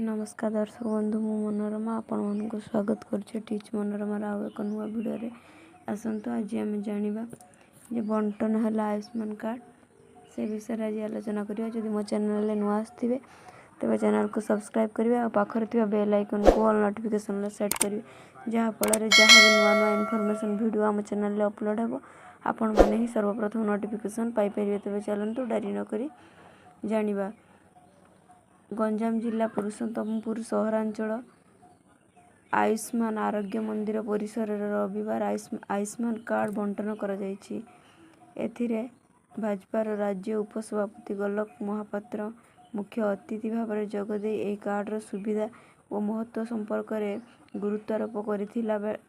नमस्कार दर्शक बंधु मु मनोरमा आपण मानक स्वागत करुचे टीच मनोरमार आउ एक नुआ भिडियो आसतु आज आम जाना जे बंटन है आयुष्मान कार्ड से विषय आज आलोचना करिया। जदि मो चैनल नुआ आसथिबे तेबे चैनल को सब्सक्राइब करिवे आ पाखर थिबा बेल आइकन को ऑल नोटिफिकेशन सेट करिवे जहाँ फल जहाँ भी नुआ नुआ इनफॉरमेशन वीडियो आम चैनल अपलोड हेबो आपण माने ही सर्वप्रथम नोटिफिकेशन पाई परिवे। तेबे चलंतु डारी न करी जानिबा। गंजाम जिला पुरुषोत्तमपुर सहरांचल आयुष्मान आरोग्य मंदिर परिसर रविवार आयुष्मान कार्ड बंटन कर एथिरे भाजपार राज्य उपसभापति गोलक महापात्र मुख्य अतिथि भाव में जोगदे ए कार्डर सुविधा और महत्व संपर्क में गुरुत्वारोप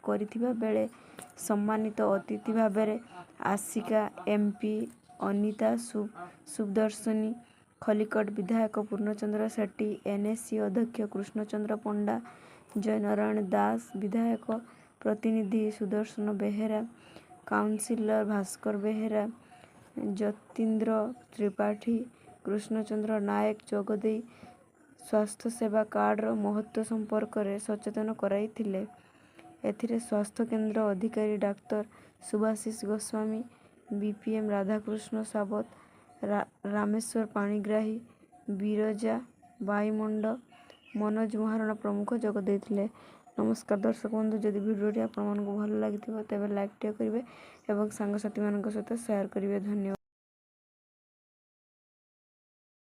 करिथिबा बेले सम्मानित अतिथि भाव में आशिका एमपी अनिता सुदर्शनी खलिकट विधायक पूर्णचंद्र सेट्टी एनएससी अध्यक्ष कृष्णचंद्र पंडा जयनारायण दास विधायक प्रतिनिधि सुदर्शन बेहेरा काउंसिलर भास्कर बेहेरा जतीन्द्र त्रिपाठी कृष्णचंद्र नायक जोगदे स्वास्थ्य सेवा कार्डर महत्व संपर्क में सचेतन कराइथिले। एथिरे स्वास्थ्य केन्द्र अधिकारी डाक्टर सुभाषिष गोस्वामी बीपीएम राधाकृष्ण सावत रामेश्वर पाणिग्राही बिरजा बाईमंड मनोज महाराणा प्रमुख जोग देथिले। नमस्कार दर्शक बंधु, जदि वीडियोटी आपको भल लगी तेज लाइक करेंगे और सांगसाथी सहित शेयर करेंगे। धन्यवाद।